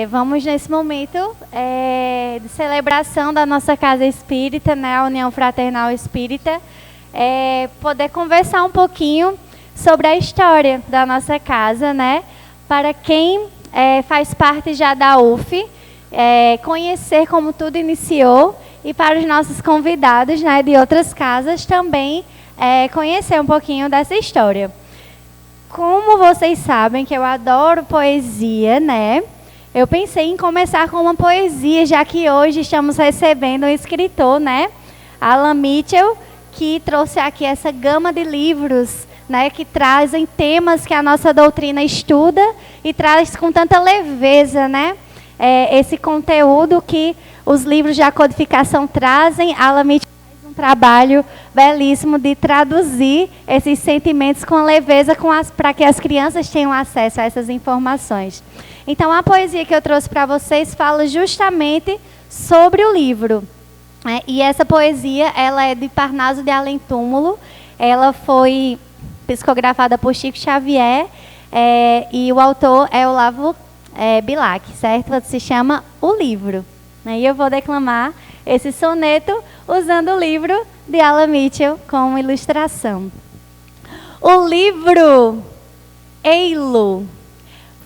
Vamos nesse momento de celebração da nossa casa espírita, né, a União Fraternal Espírita, poder conversar um pouquinho sobre a história da nossa casa, né, para quem faz parte já da UF, conhecer como tudo iniciou, e para os nossos convidados, né, de outras casas também conhecer um pouquinho dessa história. Como vocês sabem que eu adoro poesia, né? Eu pensei em começar com uma poesia, já que hoje estamos recebendo um escritor, né? Alan Mitchell, que trouxe aqui essa gama de livros, né? Que trazem temas que a nossa doutrina estuda e traz com tanta leveza, né? Esse conteúdo que os livros de codificação trazem. Alan Mitchell faz um trabalho belíssimo de traduzir esses sentimentos com leveza para que as crianças tenham acesso a essas informações. Então, a poesia que eu trouxe para vocês fala justamente sobre o livro. E essa poesia, ela é de Parnaso de Além Túmulo. Ela foi psicografada por Chico Xavier e o autor é Olavo Bilac, certo? Se chama O Livro. E eu vou declamar esse soneto usando o livro de Alan Mitchell como ilustração. O livro, ei-lo,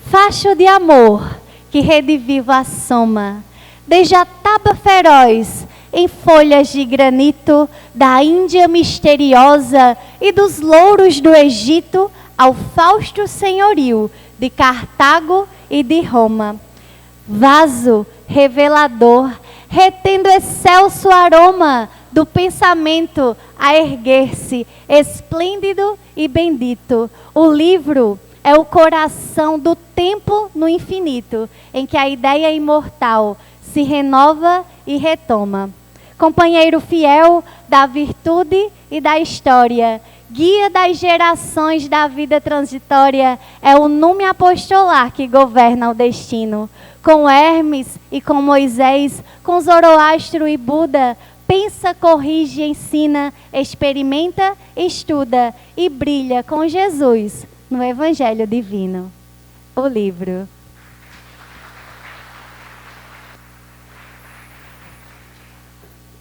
facho de amor que redivivo assoma, desde a taba feroz em folhas de granito da Índia misteriosa e dos louros do Egito ao fausto senhorio de Cartago e de Roma. Vaso revelador, retendo excelso aroma do pensamento a erguer-se, esplêndido e bendito. O livro é o coração do tempo no infinito, em que a ideia imortal se renova e retoma. Companheiro fiel da virtude e da história, guia das gerações da vida transitória, é o nume apostolar que governa o destino. Com Hermes e com Moisés, com Zoroastro e Buda, pensa, corrige, ensina, experimenta, estuda e brilha com Jesus no Evangelho Divino. O livro.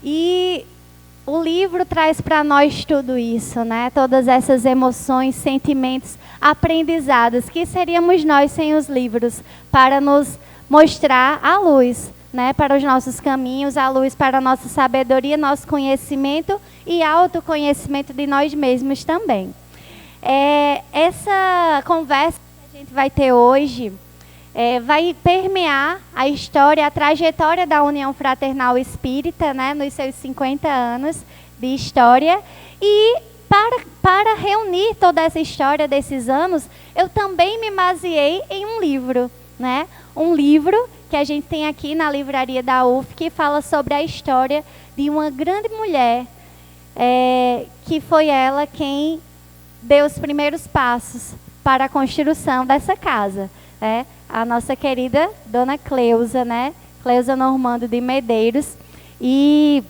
E o livro traz para nós tudo isso, né? Todas essas emoções, sentimentos, aprendizados. Que seríamos nós sem os livros para nos mostrar a luz, né? Para os nossos caminhos, a luz para a nossa sabedoria, nosso conhecimento e autoconhecimento de nós mesmos também. Essa conversa que a gente vai ter hoje vai permear a história, a trajetória da União Fraternal Espírita, né, nos seus 50 anos de história. E para reunir toda essa história desses anos, eu também me baseei em um livro, né? Um livro que a gente tem aqui na livraria da UF, que fala sobre a história de uma grande mulher, que foi ela quem deu os primeiros passos para a construção dessa casa, né? A nossa querida Dona Cleusa, né? Cleusa Normando de Medeiros. E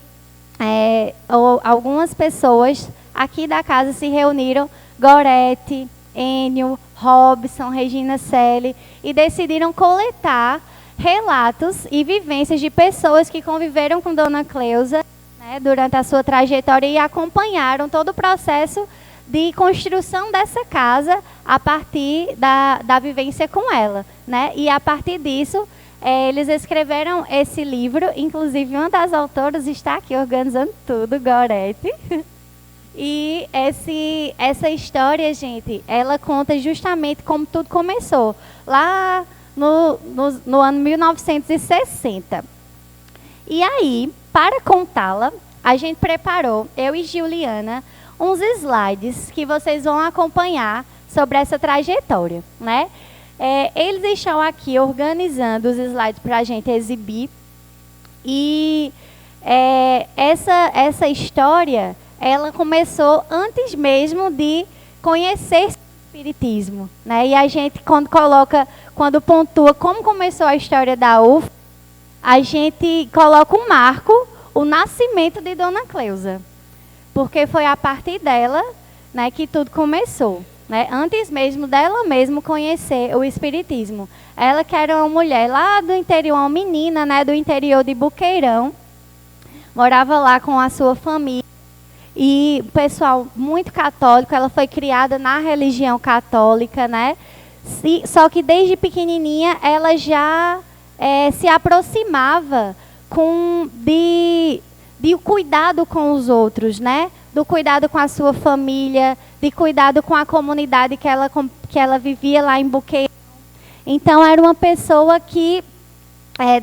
algumas pessoas aqui da casa se reuniram, Gorete, Enio, Robson, Regina Selle, e decidiram coletar relatos e vivências de pessoas que conviveram com Dona Cleusa, né, durante a sua trajetória e acompanharam todo o processo de construção dessa casa a partir da vivência com ela, né? E a partir disso, eles escreveram esse livro, inclusive uma das autoras está aqui organizando tudo, Gorete. E essa história, gente, ela conta justamente como tudo começou, lá no ano 1960. E aí, para contá-la, a gente preparou, eu e Juliana, uns slides que vocês vão acompanhar sobre essa trajetória, né? Eles estão aqui organizando os slides para a gente exibir. E essa história, ela começou antes mesmo de conhecer o espiritismo, né? E a gente, quando pontua como começou a história da UF, a gente coloca um marco, o nascimento de Dona Cleusa. Porque foi a partir dela, né, que tudo começou. né? Antes mesmo dela mesma conhecer o espiritismo. Ela que era uma mulher lá do interior, uma menina, né, do interior de Boqueirão, morava lá com a sua família. E o pessoal muito católico, ela foi criada na religião católica, né? Só que desde pequenininha ela já se aproximava de cuidado com os outros, né? Do cuidado com a sua família, de cuidado com a comunidade que ela vivia lá em Boqueirão. Então era uma pessoa que,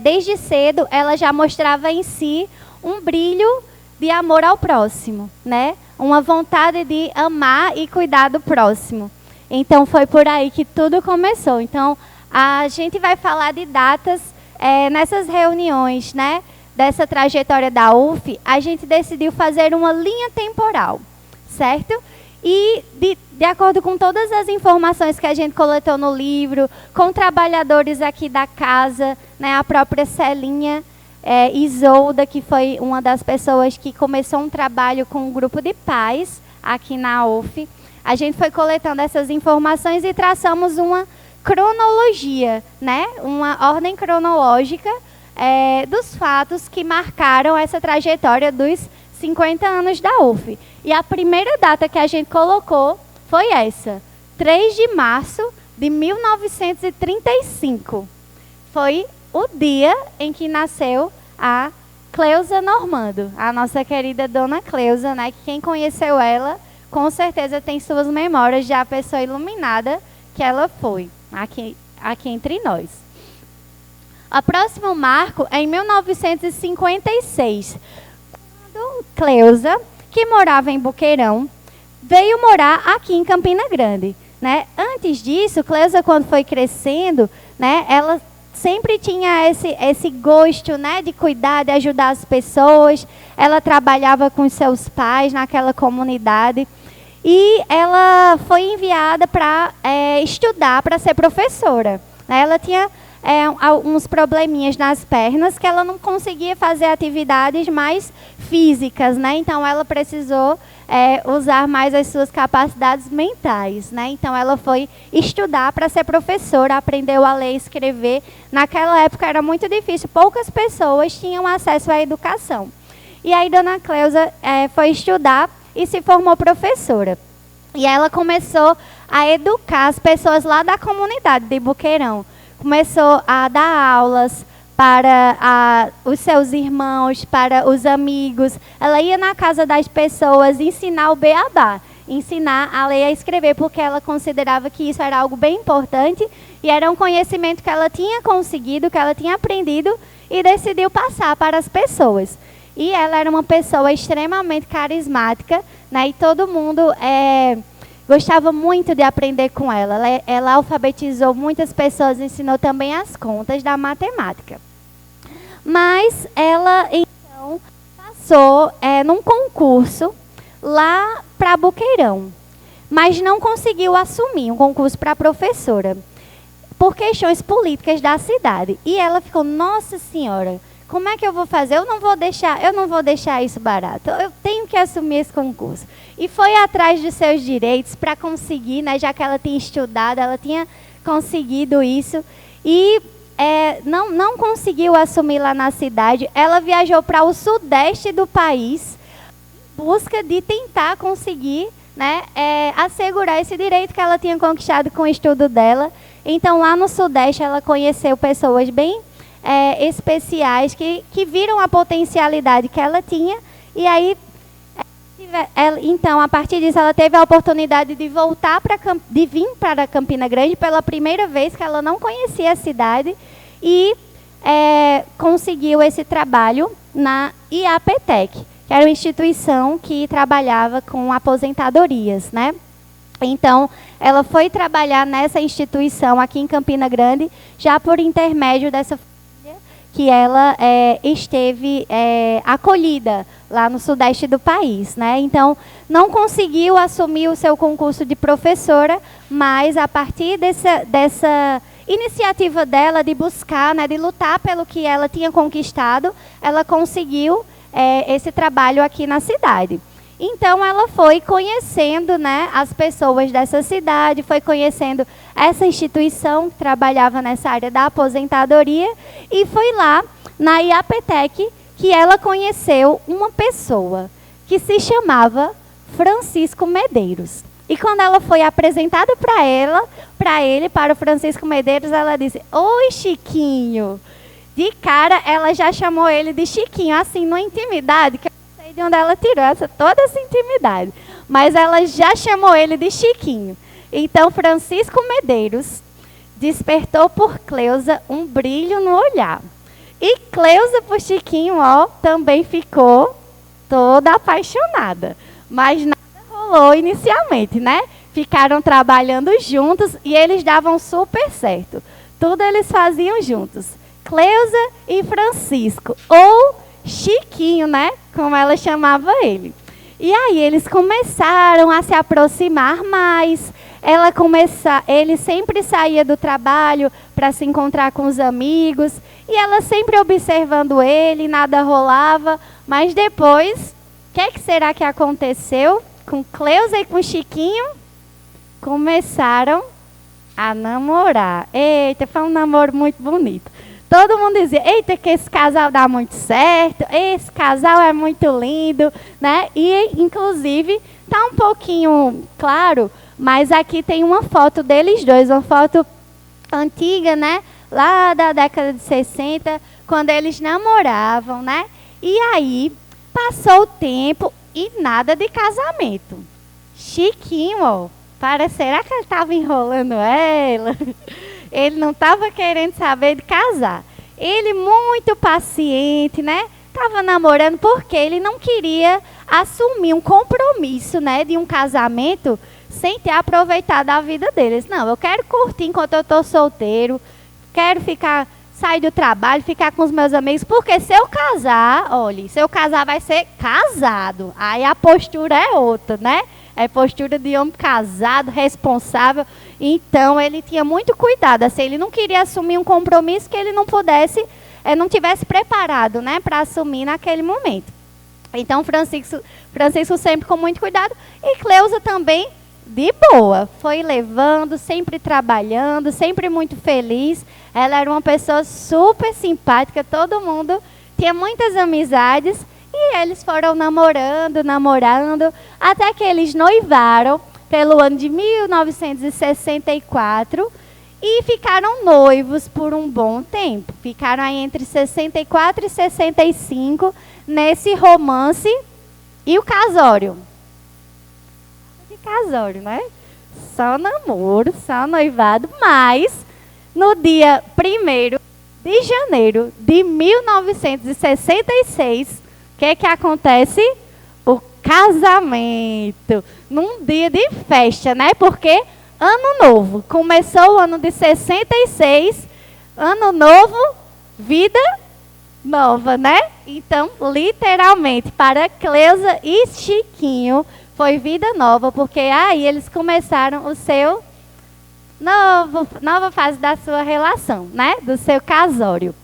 desde cedo, ela já mostrava em si um brilho de amor ao próximo, né? Uma vontade de amar e cuidar do próximo. Então foi por aí que tudo começou. Então a gente vai falar de datas nessas reuniões, né? Dessa trajetória da UF, a gente decidiu fazer uma linha temporal, certo? E de acordo com todas as informações que a gente coletou no livro, com trabalhadores aqui da casa, né? A própria Celinha Isolda, que foi uma das pessoas que começou um trabalho com um grupo de pais aqui na UF. A gente foi coletando essas informações e traçamos uma cronologia, né? Uma ordem cronológica dos fatos que marcaram essa trajetória dos 50 anos da UF. E a primeira data que a gente colocou foi essa, 3 de março de 1935. Foi o dia em que nasceu a Cleusa Normando, a nossa querida Dona Cleusa, né? Que quem conheceu ela, com certeza tem suas memórias da pessoa iluminada que ela foi, aqui entre nós. O próximo marco é em 1956, quando Cleusa, que morava em Boqueirão, veio morar aqui em Campina Grande, né? Antes disso, Cleusa, quando foi crescendo, né, ela sempre tinha esse gosto, né, de cuidar, de ajudar as pessoas. Ela trabalhava com seus pais naquela comunidade. E ela foi enviada para estudar, para ser professora. Ela tinha uns probleminhas nas pernas, que ela não conseguia fazer atividades mais físicas, né? Então ela precisou usar mais as suas capacidades mentais, né? Então ela foi estudar para ser professora, aprendeu a ler e escrever. Naquela época era muito difícil, poucas pessoas tinham acesso à educação. E aí Dona Cleusa foi estudar e se formou professora. E ela começou a educar as pessoas lá da comunidade de Boqueirão. Começou a dar aulas para os seus irmãos, para os amigos. Ela ia na casa das pessoas ensinar o beabá, ensinar a ler e a escrever, porque ela considerava que isso era algo bem importante e era um conhecimento que ela tinha conseguido, que ela tinha aprendido e decidiu passar para as pessoas. E ela era uma pessoa extremamente carismática, né? E todo mundo gostava muito de aprender com ela. Ela alfabetizou muitas pessoas, ensinou também as contas da matemática. Mas ela, então, passou num concurso lá para Boqueirão, mas não conseguiu assumir um concurso para professora, por questões políticas da cidade. E ela ficou, nossa senhora, como é que eu vou fazer? Eu não vou deixar isso barato. Eu tenho que assumir esse concurso. E foi atrás dos seus direitos para conseguir, né, já que ela tinha estudado, ela tinha conseguido isso. E não conseguiu assumir lá na cidade. Ela viajou para o sudeste do país em busca de tentar conseguir, né, assegurar esse direito que ela tinha conquistado com o estudo dela. Então, lá no sudeste, ela conheceu pessoas bem especiais que viram a potencialidade que ela tinha. E aí, então, a partir disso, ela teve a oportunidade de voltar de vir para Campina Grande pela primeira vez, que ela não conhecia a cidade, e conseguiu esse trabalho na IAPTEC, que era uma instituição que trabalhava com aposentadorias, né? Então, ela foi trabalhar nessa instituição aqui em Campina Grande, já por intermédio dessa que ela esteve acolhida lá no sudeste do país, né? Então, não conseguiu assumir o seu concurso de professora, mas a partir dessa iniciativa dela de buscar, né, de lutar pelo que ela tinha conquistado, ela conseguiu esse trabalho aqui na cidade. Então ela foi conhecendo, né, as pessoas dessa cidade, foi conhecendo essa instituição que trabalhava nessa área da aposentadoria e foi lá na IAPTEC que ela conheceu uma pessoa que se chamava Francisco Medeiros. E quando ela foi apresentada para o Francisco Medeiros, ela disse: "Oi, Chiquinho." De cara, ela já chamou ele de Chiquinho, assim, numa intimidade, que eu não sei de onde ela tirou toda essa intimidade. Mas ela já chamou ele de Chiquinho. Então, Francisco Medeiros despertou por Cleusa um brilho no olhar. E Cleusa, por Chiquinho, ó, também ficou toda apaixonada. Mas nada rolou inicialmente, né? Ficaram trabalhando juntos e eles davam super certo. Tudo eles faziam juntos. Cleusa e Francisco, ou Chiquinho, né? Como ela chamava ele. E aí eles começaram a se aproximar mais. Ele sempre saía do trabalho para se encontrar com os amigos. E ela sempre observando ele, nada rolava. Mas depois, o que será que aconteceu com Cleusa e com Chiquinho? Começaram a namorar. Eita, foi um namoro muito bonito. Todo mundo dizia: eita, que esse casal dá muito certo, esse casal é muito lindo, né? E, inclusive, tá um pouquinho claro, mas aqui tem uma foto deles dois, uma foto antiga, né? Lá da década de 60, quando eles namoravam, né? E aí, passou o tempo e nada de casamento. Chiquinho, ó, será que ele estava enrolando ela? Ele não estava querendo saber de casar. Ele, muito paciente, né? Estava namorando porque ele não queria assumir um compromisso, né? De um casamento sem ter aproveitado a vida deles. Não, eu quero curtir enquanto eu estou solteiro. Quero sair do trabalho, ficar com os meus amigos. Porque se eu casar, olha, se eu casar vai ser casado. Aí a postura é outra, né? É postura de homem casado, responsável. Então, ele tinha muito cuidado. Assim, ele não queria assumir um compromisso que ele não tivesse preparado, né, para assumir naquele momento. Então, Francisco sempre com muito cuidado. E Cleusa também, de boa. Foi levando, sempre trabalhando, sempre muito feliz. Ela era uma pessoa super simpática. Todo mundo tinha muitas amizades. E eles foram namorando, até que eles noivaram pelo ano de 1964 e ficaram noivos por um bom tempo. Ficaram aí entre 64 e 65 nesse romance e o casório. De casório, né? Só namoro, só noivado, mas no dia 1º de janeiro de 1966... o que acontece? O casamento. Num dia de festa, né? Porque ano novo. Começou o ano de 66. Ano novo, vida nova, né? Então, literalmente, para Cleusa e Chiquinho, foi vida nova. Porque aí eles começaram o seu nova fase da sua relação, né? Do seu casório.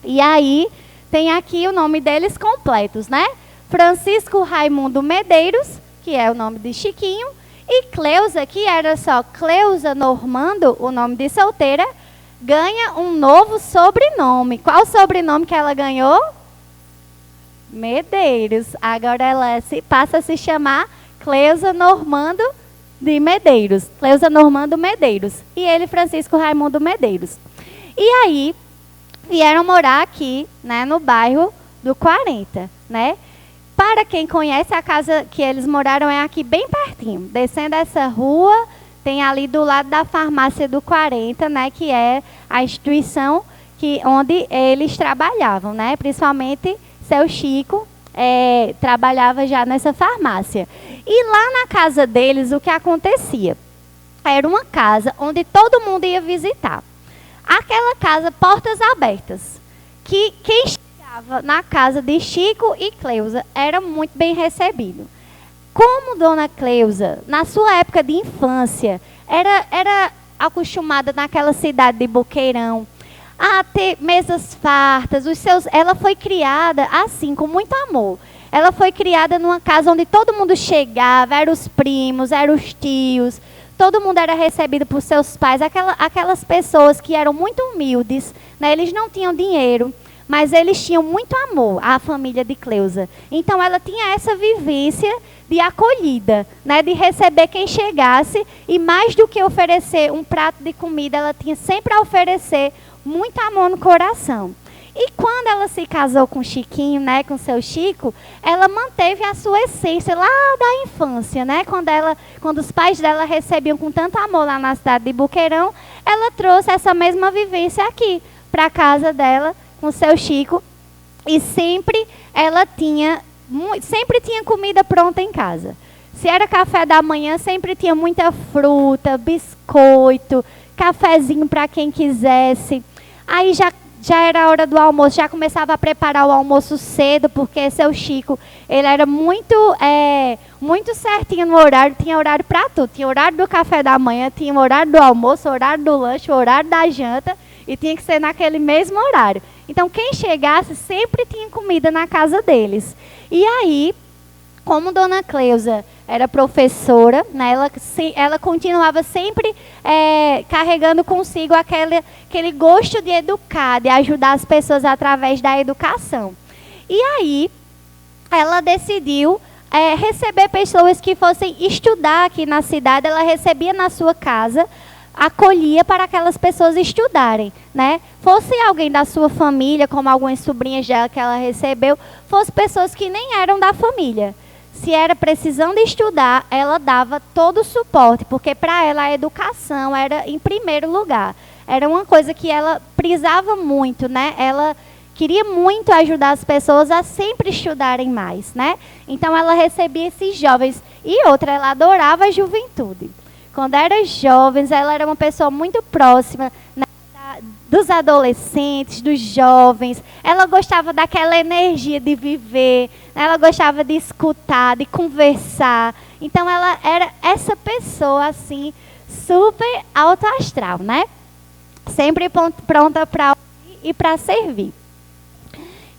E aí... tem aqui o nome deles completos, né? Francisco Raimundo Medeiros, que é o nome de Chiquinho, e Cleusa, que era só Cleusa Normando, o nome de solteira, ganha um novo sobrenome. Qual sobrenome que ela ganhou? Medeiros. Agora ela passa a se chamar Cleusa Normando de Medeiros. Cleusa Normando Medeiros. E ele, Francisco Raimundo Medeiros. E aí... vieram morar aqui, né, no bairro do 40, né? Para quem conhece, a casa que eles moraram é aqui bem pertinho. Descendo essa rua, tem ali do lado da farmácia do 40, né, que é a instituição onde eles trabalhavam, né? Principalmente seu Chico trabalhava já nessa farmácia. E lá na casa deles, o que acontecia? Era uma casa onde todo mundo ia visitar. Aquela casa, portas abertas, que quem chegava na casa de Chico e Cleusa era muito bem recebido. Como Dona Cleusa, na sua época de infância, era acostumada naquela cidade de Boqueirão a ter mesas fartas, ela foi criada assim, com muito amor. Ela foi criada numa casa onde todo mundo chegava, eram os primos, eram os tios, todo mundo era recebido por seus pais, aquelas pessoas que eram muito humildes, né? Eles não tinham dinheiro, mas eles tinham muito amor, a família de Cleusa. Então ela tinha essa vivência de acolhida, né? De receber quem chegasse, e mais do que oferecer um prato de comida, ela tinha sempre a oferecer muito amor no coração. E quando ela se casou com Chiquinho, né, com seu Chico, ela manteve a sua essência lá da infância, né? Quando os pais dela recebiam com tanto amor lá na cidade de Boqueirão, ela trouxe essa mesma vivência aqui para a casa dela com seu Chico, e sempre tinha comida pronta em casa. Se era café da manhã, sempre tinha muita fruta, biscoito, cafezinho para quem quisesse. Aí já era a hora do almoço, já começava a preparar o almoço cedo, porque seu Chico, ele era muito certinho no horário, tinha horário para tudo. Tinha horário do café da manhã, tinha horário do almoço, horário do lanche, horário da janta, e tinha que ser naquele mesmo horário. Então, quem chegasse sempre tinha comida na casa deles. E aí, como Dona Cleusa era professora, né, ela continuava sempre carregando consigo aquele gosto de educar, de ajudar as pessoas através da educação. E aí, ela decidiu receber pessoas que fossem estudar aqui na cidade. Ela recebia na sua casa, acolhia para aquelas pessoas estudarem, né? Fosse alguém da sua família, como algumas sobrinhas dela que ela recebeu, fosse pessoas que nem eram da família. Se era precisando estudar, ela dava todo o suporte, porque para ela a educação era em primeiro lugar. Era uma coisa que ela prisava muito, né? Ela queria muito ajudar as pessoas a sempre estudarem mais, né? Então ela recebia esses jovens. E outra, ela adorava a juventude. Quando era jovens, ela era uma pessoa muito próxima, né, dos adolescentes, dos jovens. Ela gostava daquela energia de viver, né? Ela gostava de escutar, de conversar. Então ela era essa pessoa assim, super alto astral, né? Sempre pronta para ouvir e para servir.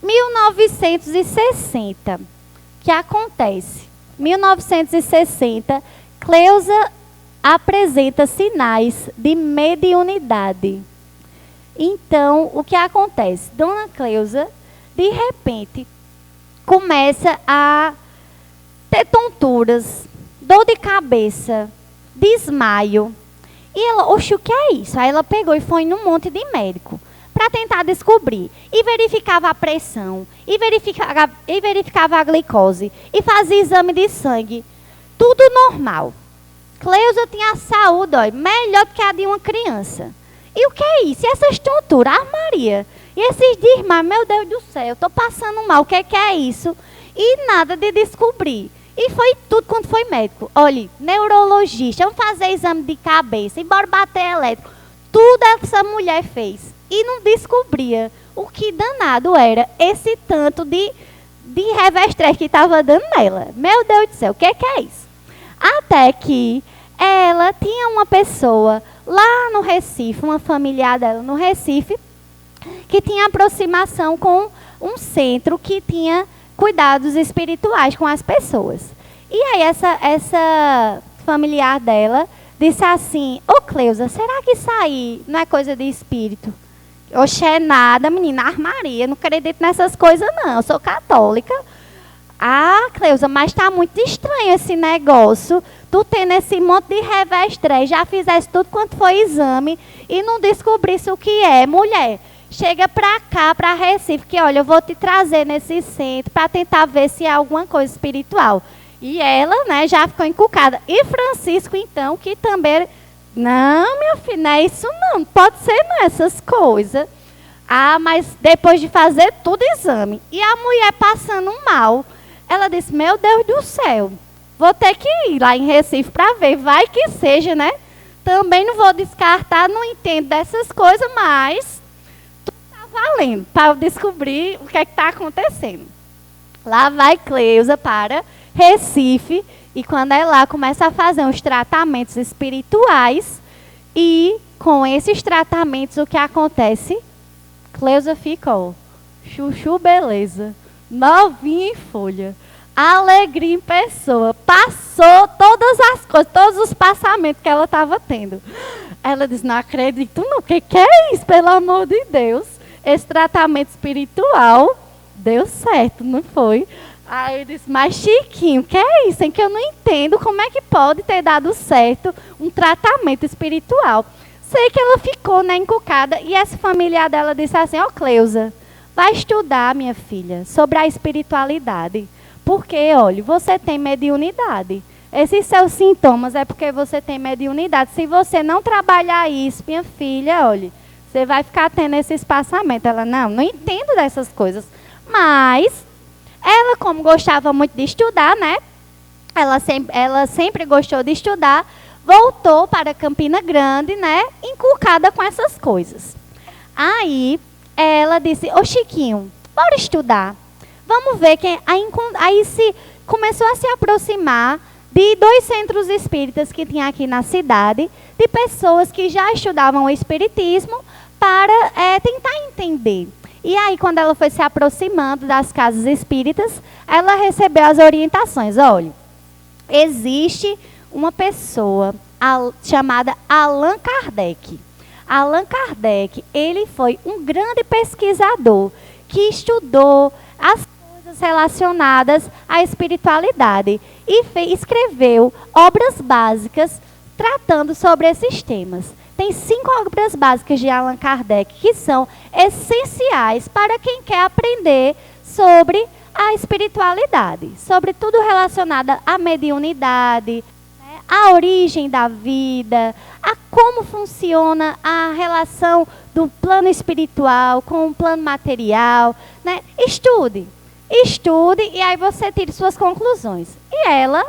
1960, o que acontece? 1960, Cleusa apresenta sinais de mediunidade. Então, o que acontece? Dona Cleusa, de repente, começa a ter tonturas, dor de cabeça, desmaio. E ela, oxe, o que é isso? Aí ela pegou e foi num monte de médico para tentar descobrir. E verificava a pressão, e verificava a glicose, e fazia exame de sangue. Tudo normal. Cleusa tinha a saúde, ó, melhor do que a de uma criança. E o que é isso? E essas tonturas? Ah, Maria. E esses desmaios, meu Deus do céu, eu estou passando mal, o que é isso? E nada de descobrir. E foi tudo quanto foi médico. Olha, neurologista, vamos fazer exame de cabeça, embora bater elétrico. Tudo essa mulher fez. E não descobria o que danado era esse tanto de revestrez que estava dando nela. Meu Deus do céu, o que é isso? Até que ela tinha uma pessoa lá no Recife, uma familiar dela no Recife, que tinha aproximação com um centro que tinha cuidados espirituais com as pessoas. E aí essa familiar dela disse assim, ô Cleusa, será que isso aí não é coisa de espírito? Oxe, é nada, menina, armaria, não acredito nessas coisas não, eu sou católica. Ah, Cleusa, mas está muito estranho esse negócio. Tu tendo esse monte de revestrez, já fizesse tudo quanto foi exame e não descobrisse o que é. Mulher, chega pra cá, pra Recife, que olha, eu vou te trazer nesse centro para tentar ver se é alguma coisa espiritual. E ela, né, já ficou encucada. E Francisco, então, que também... Não, minha filha, não é isso não, pode ser não, essas coisas. Ah, mas depois de fazer tudo exame, e a mulher passando mal, ela disse, meu Deus do céu, vou ter que ir lá em Recife para ver, vai que seja, né? Também não vou descartar, não entendo dessas coisas, mas tudo está valendo para eu descobrir o que é que está acontecendo. Lá vai Cleusa para Recife, e quando ela começa a fazer uns tratamentos espirituais, e com esses tratamentos o que acontece? Cleusa ficou chuchu beleza, novinha em folha. alegria em pessoa. Passou todas as coisas, todos os passamentos que ela estava tendo. Ela disse, não acredito não, o que é isso, pelo amor de Deus? Esse tratamento espiritual deu certo, não foi? Aí eu disse, mas Chiquinho, o que é isso? Em que eu não entendo como é que pode ter dado certo um tratamento espiritual. Sei que ela ficou, né, encucada, e essa familiar dela disse assim, ó Cleusa, vai estudar, minha filha, sobre a espiritualidade. Porque, olha, você tem mediunidade. Esses seus sintomas é porque você tem mediunidade. Se você não trabalhar isso, minha filha, olha, você vai ficar tendo esse espaçamento. Ela, não entendo dessas coisas. Mas, ela, como gostava muito de estudar, né? Ela sempre gostou de estudar, voltou para Campina Grande, né? Inculcada com essas coisas. Aí, ela disse, ô Chiquinho, bora estudar. Vamos ver quem... Aí começou a se aproximar de 2 centros espíritas que tinha aqui na cidade, de pessoas que já estudavam o espiritismo para tentar entender. E aí, quando ela foi se aproximando das casas espíritas, ela recebeu as orientações. Olha, existe uma pessoa chamada Allan Kardec. Allan Kardec, ele foi um grande pesquisador que estudou as coisas relacionadas à espiritualidade e escreveu obras básicas tratando sobre esses temas. Tem 5 obras básicas de Allan Kardec que são essenciais para quem quer aprender sobre a espiritualidade, sobre tudo relacionado à mediunidade, né, à origem da vida, a como funciona a relação do plano espiritual com o plano material, né? Estude e aí você tire suas conclusões. E ela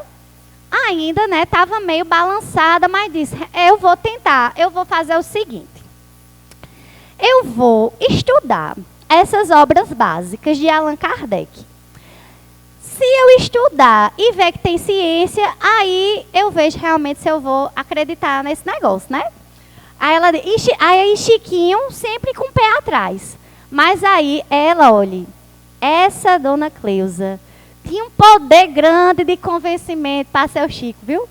ainda, né, estava meio balançada, mas disse, eu vou tentar, eu vou fazer o seguinte, eu vou estudar essas obras básicas de Allan Kardec. Se eu estudar e ver que tem ciência, aí eu vejo realmente se eu vou acreditar nesse negócio, né? Aí Chiquinho sempre com o pé atrás. Mas aí ela, olhe, essa dona Cleusa tinha um poder grande de convencimento para seu Chico, viu?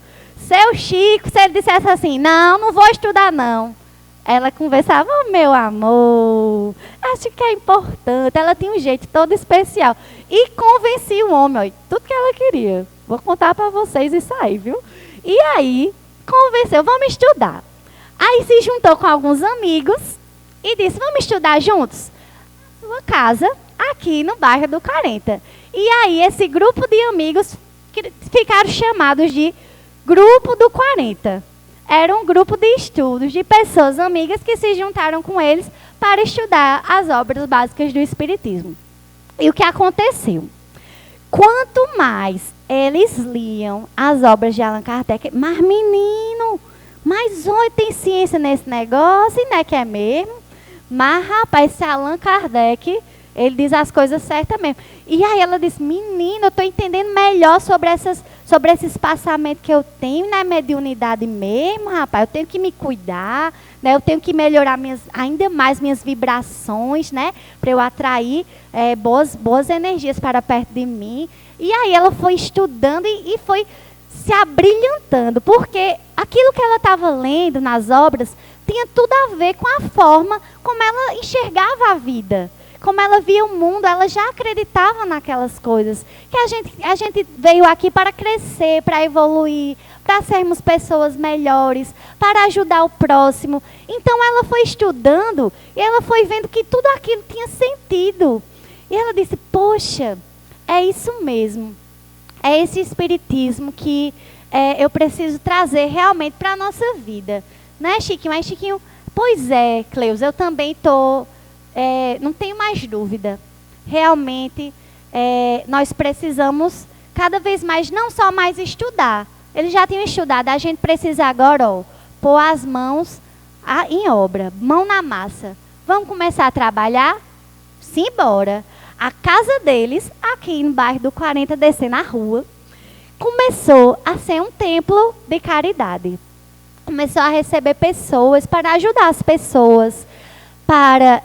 Seu Chico, se ele dissesse assim, não vou estudar não. Ela conversava, oh, meu amor, acho que é importante. Ela tinha um jeito todo especial. E convencia o homem, olha, tudo que ela queria. Vou contar para vocês isso aí, viu? E aí, convenceu, vamos estudar. Aí se juntou com alguns amigos e disse, vamos estudar juntos? Na sua casa, aqui no bairro do 40. E aí, esse grupo de amigos ficaram chamados de Grupo do 40. Era um grupo de estudos de pessoas amigas que se juntaram com eles para estudar as obras básicas do Espiritismo. E o que aconteceu? Quanto mais eles liam as obras de Allan Kardec, mas menino, mas olha, tem ciência nesse negócio, né, que é mesmo? Mas, rapaz, esse Allan Kardec, ele diz as coisas certas mesmo. E aí ela disse, menina, eu estou entendendo melhor sobre esse espaçamento que eu tenho na mediunidade mesmo, rapaz. Eu tenho que me cuidar, né? Eu tenho que melhorar ainda mais minhas vibrações, né? Para eu atrair boas energias para perto de mim. E aí ela foi estudando e foi se abrilhantando, porque aquilo que ela estava lendo nas obras tinha tudo a ver com a forma como ela enxergava a vida. Como ela via o mundo, ela já acreditava naquelas coisas. Que a gente veio aqui para crescer, para evoluir, para sermos pessoas melhores, para ajudar o próximo. Então ela foi estudando e ela foi vendo que tudo aquilo tinha sentido. E ela disse, poxa, é isso mesmo. É esse espiritismo que eu preciso trazer realmente para a nossa vida. Né, Chiquinho? Mas, Chiquinho, pois é, Cleusa, eu também estou... não tenho mais dúvida. Realmente, nós precisamos cada vez mais, não só mais estudar. Eles já tinham estudado, a gente precisa agora pôr as mãos em obra, mão na massa. Vamos começar a trabalhar? Simbora. A casa deles, aqui no bairro do 40, descendo a rua, começou a ser um templo de caridade. Começou a receber pessoas para ajudar as pessoas, para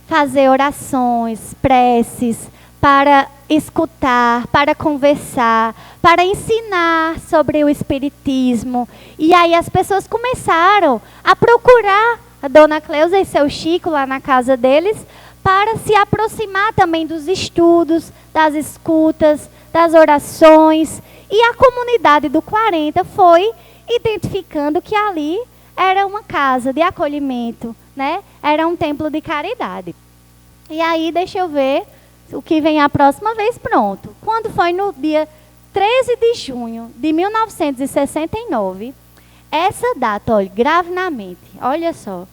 fazer orações, preces, para escutar, para conversar, para ensinar sobre o espiritismo. E aí as pessoas começaram a procurar a Dona Cleusa e seu Chico lá na casa deles para se aproximar também dos estudos, das escutas, das orações. E a comunidade do 40 foi identificando que ali era uma casa de acolhimento, né? Era um templo de caridade. E aí, deixa eu ver o que vem a próxima vez, pronto. Quando foi no dia 13 de junho de 1969, essa data, olha, grave na mente, olha só,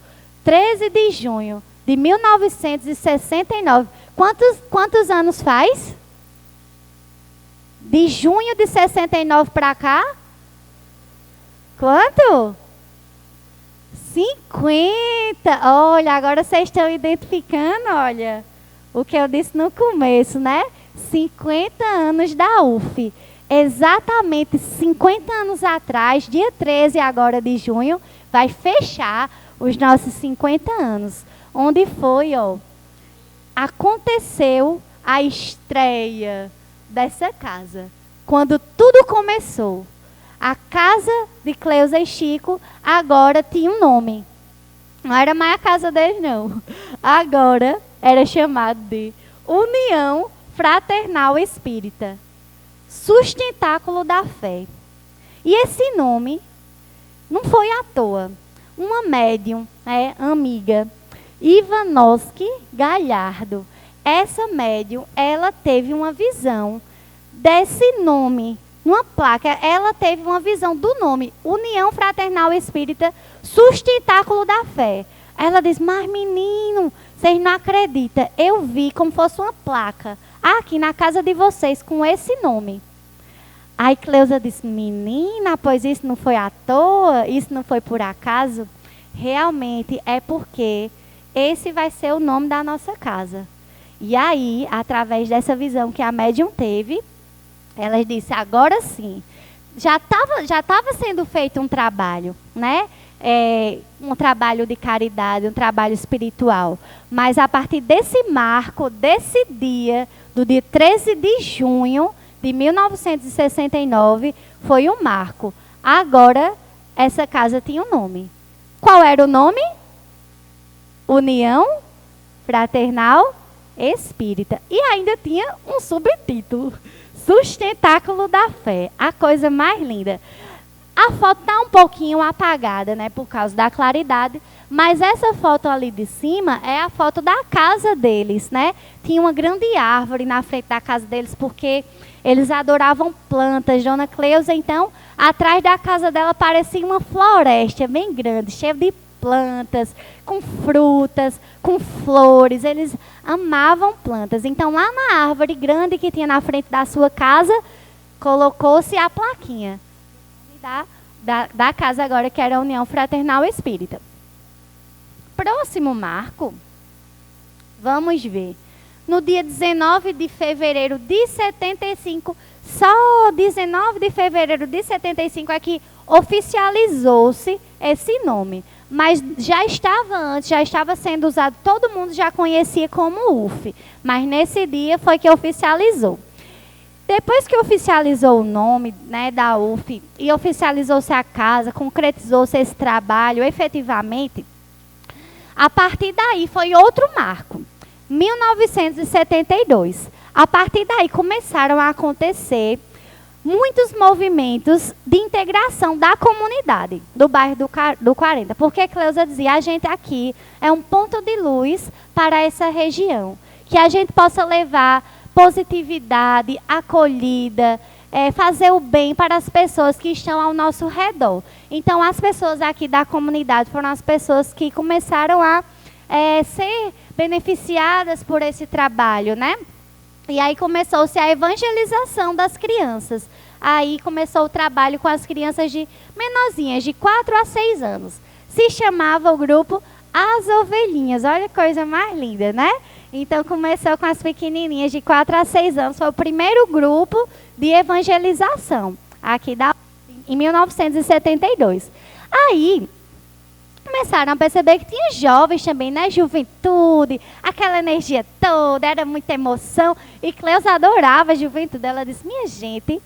13 de junho de 1969, quantos anos faz? De junho de 69 para cá? Quanto? 50. Olha, agora vocês estão identificando, olha, o que eu disse no começo, né? 50 anos da UF. Exatamente 50 anos atrás, dia 13 agora de junho, vai fechar os nossos 50 anos. Onde foi, ó, aconteceu a estreia dessa casa. Quando tudo começou. A casa de Cleusa e Chico agora tinha um nome. Não era mais a casa deles, não. Agora era chamado de União Fraternal Espírita. Sustentáculo da Fé. E esse nome não foi à toa. Uma médium, amiga, Ivanoski Galhardo. Essa médium, ela teve uma visão desse nome. Numa placa, ela teve uma visão do nome, União Fraternal Espírita, Sustentáculo da Fé. Ela disse, mas menino, vocês não acreditam, eu vi como fosse uma placa aqui na casa de vocês com esse nome. Aí Cleusa disse, menina, pois isso não foi à toa, isso não foi por acaso. Realmente é porque esse vai ser o nome da nossa casa. E aí, através dessa visão que a médium teve, ela disse, agora sim, já estava sendo feito um trabalho, né? Um trabalho de caridade, um trabalho espiritual. Mas a partir desse marco, desse dia, do dia 13 de junho de 1969, foi um marco. Agora, essa casa tinha um nome. Qual era o nome? União Fraternal Espírita. E ainda tinha um subtítulo. Sustentáculo da Fé, a coisa mais linda. A foto está um pouquinho apagada, né, por causa da claridade, mas essa foto ali de cima é a foto da casa deles, né? Tinha uma grande árvore na frente da casa deles, porque eles adoravam plantas. Dona Cleusa, então, atrás da casa dela parecia uma floresta bem grande, cheia de plantas, com frutas, com flores. Eles amavam plantas. Então, lá na árvore grande que tinha na frente da sua casa, colocou-se a plaquinha da casa agora, que era a União Fraternal Espírita. Próximo marco, vamos ver. No dia 19 de fevereiro de 75, só 19 de fevereiro de 75 é que oficializou-se esse nome. Mas já estava antes, já estava sendo usado, todo mundo já conhecia como UF. Mas nesse dia foi que oficializou. Depois que oficializou o nome, né, da UF e oficializou-se a casa, concretizou-se esse trabalho efetivamente, a partir daí foi outro marco, 1972. A partir daí começaram a acontecer muitos movimentos de integração da comunidade do bairro do 40. Porque Cleusa dizia, a gente aqui é um ponto de luz para essa região. Que a gente possa levar positividade, acolhida, fazer o bem para as pessoas que estão ao nosso redor. Então, as pessoas aqui da comunidade foram as pessoas que começaram a ser beneficiadas por esse trabalho, né? E aí começou-se a evangelização das crianças. Aí começou o trabalho com as crianças menorzinhas, de 4 a 6 anos. Se chamava o grupo As Ovelhinhas. Olha que coisa mais linda, né? Então começou com as pequenininhas de 4 a 6 anos. Foi o primeiro grupo de evangelização, aqui em 1972. Aí, começaram a perceber que tinha jovens também, né? Juventude, aquela energia toda, era muita emoção. E Cleusa adorava a juventude. Ela disse, minha gente,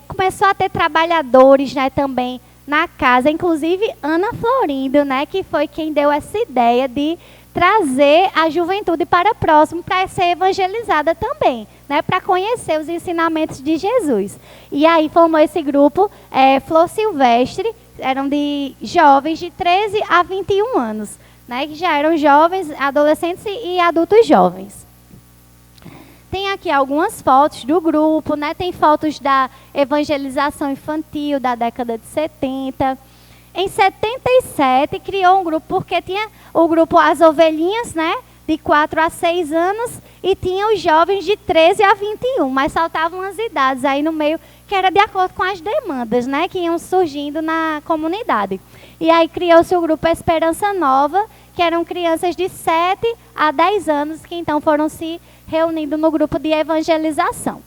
começou a ter trabalhadores, né, também na casa, inclusive Ana Florindo, né, que foi quem deu essa ideia de trazer a juventude para próximo, para ser evangelizada também, né, para conhecer os ensinamentos de Jesus. E aí formou esse grupo, Flor Silvestre, eram de jovens de 13 a 21 anos, né, que já eram jovens, adolescentes e adultos jovens. Tem aqui algumas fotos do grupo, né? Tem fotos da evangelização infantil da década de 70. Em 77, criou um grupo, porque tinha o grupo As Ovelhinhas, né? De 4 a 6 anos, e tinha os jovens de 13 a 21, mas faltavam as idades aí no meio, que era de acordo com as demandas, né? Que iam surgindo na comunidade. E aí criou-se o grupo Esperança Nova, que eram crianças de 7 a 10 anos, que então foram se reunindo no grupo de evangelização.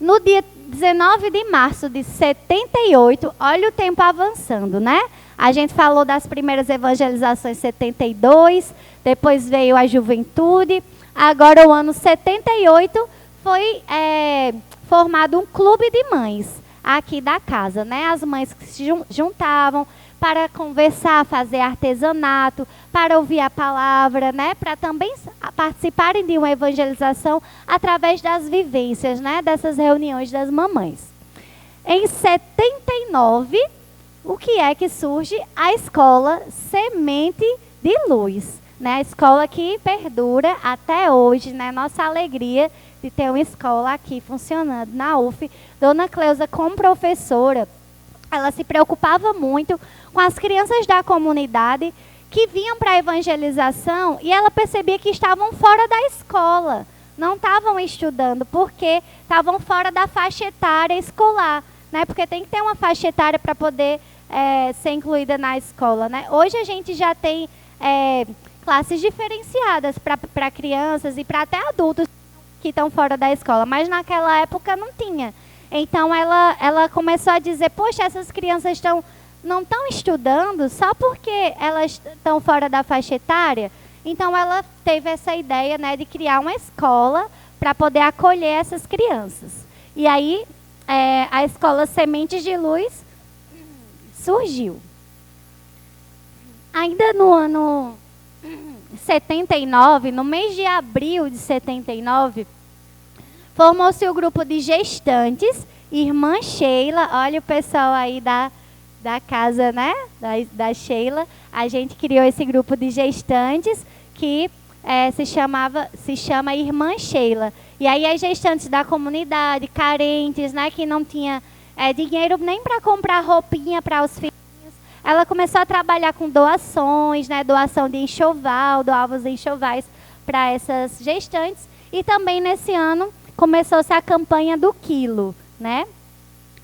No dia 19 de março de 78, olha o tempo avançando, né? A gente falou das primeiras evangelizações em 72, depois veio a juventude, agora o ano 78 foi formado um clube de mães aqui da casa, né? As mães que se juntavam para conversar, fazer artesanato, para ouvir a palavra, né? Para também participarem de uma evangelização através das vivências, né? Dessas reuniões das mamães. Em 79, o que é que surge? A escola Semente de Luz, né? A escola que perdura até hoje, né? Nossa alegria de ter uma escola aqui funcionando na UF. Dona Cleusa, como professora, ela se preocupava muito com as crianças da comunidade que vinham para a evangelização e ela percebia que estavam fora da escola, não estavam estudando, porque estavam fora da faixa etária escolar, né? Porque tem que ter uma faixa etária para poder ser incluída na escola, né? Hoje a gente já tem classes diferenciadas para crianças e para até adultos que estão fora da escola, mas naquela época não tinha. Então ela começou a dizer, poxa, essas crianças não estão estudando só porque elas estão fora da faixa etária. Então ela teve essa ideia, né, de criar uma escola para poder acolher essas crianças. E aí a escola Sementes de Luz surgiu. Ainda no ano 79, no mês de abril de 79, formou-se o grupo de gestantes, Irmã Sheila, olha o pessoal aí da casa, né, da Sheila. A gente criou esse grupo de gestantes que se chama Irmã Sheila. E aí as gestantes da comunidade, carentes, né, que não tinha dinheiro nem para comprar roupinha para os filhos, ela começou a trabalhar com doações, né, doação de enxoval, doava os enxovais para essas gestantes. E também nesse ano começou-se a campanha do quilo, né,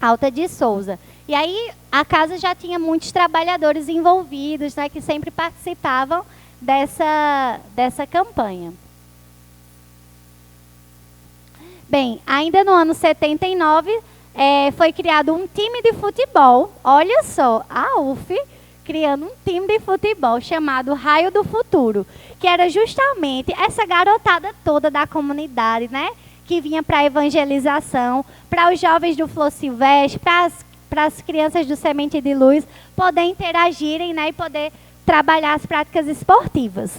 Alta de Souza. E aí a casa já tinha muitos trabalhadores envolvidos, né, que sempre participavam dessa campanha. Bem, ainda no ano 79, foi criado um time de futebol. Olha só, a UF criando um time de futebol chamado Raio do Futuro, que era justamente essa garotada toda da comunidade, né, que vinha para a evangelização, para os jovens do Flor Silvestre, para as crianças do Semente de Luz poder interagirem, né, e poder trabalhar as práticas esportivas.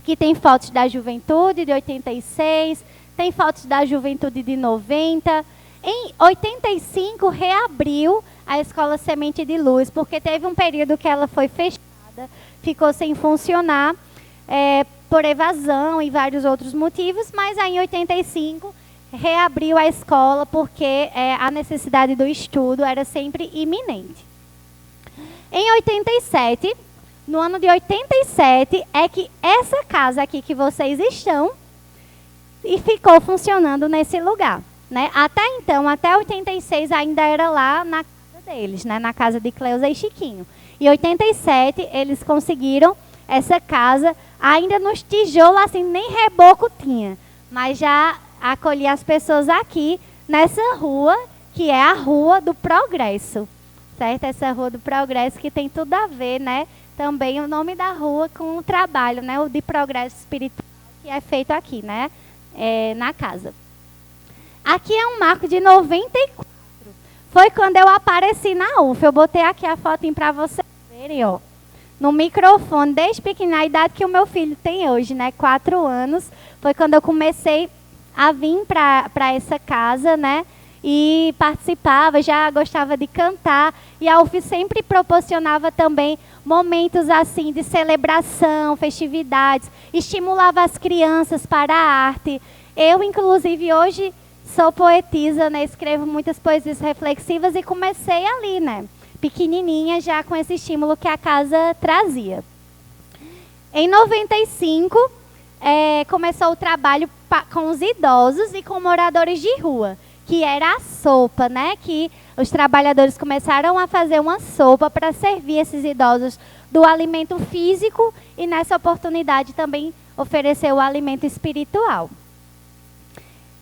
Aqui tem fotos da juventude de 86, tem fotos da juventude de 90. Em 85, reabriu a Escola Semente de Luz, porque teve um período que ela foi fechada, ficou sem funcionar, por evasão e vários outros motivos, mas aí em 85 reabriu a escola porque a necessidade do estudo era sempre iminente. Em 87, no ano de 87, é que essa casa aqui que vocês estão e ficou funcionando nesse lugar, né? Até então, até 86 ainda era lá na casa deles, né? Na casa de Cleusa e Chiquinho. Em 87 eles conseguiram essa casa ainda nos tijolos, assim, nem reboco tinha, mas já acolhia as pessoas aqui nessa rua, que é a Rua do Progresso, certo? Essa Rua do Progresso, que tem tudo a ver, né? Também o nome da rua com o trabalho, né? O de progresso espiritual que é feito aqui, né? Na casa. Aqui é um marco de 94. Foi quando eu apareci na UF. Eu botei aqui a fotinho para vocês verem, ó. No microfone, desde pequena, a idade que o meu filho tem hoje, né? 4 anos. Foi quando eu comecei a vir para essa casa, né? E participava, já gostava de cantar. E a UF sempre proporcionava também momentos assim de celebração, festividades. Estimulava as crianças para a arte. Eu, inclusive, hoje sou poetisa, né? Escrevo muitas poesias reflexivas e comecei ali, né? Pequenininha, já com esse estímulo que a casa trazia. Em 95, começou o trabalho com os idosos e com moradores de rua, que era a sopa, né? Que os trabalhadores começaram a fazer uma sopa para servir esses idosos do alimento físico e nessa oportunidade também ofereceu o alimento espiritual.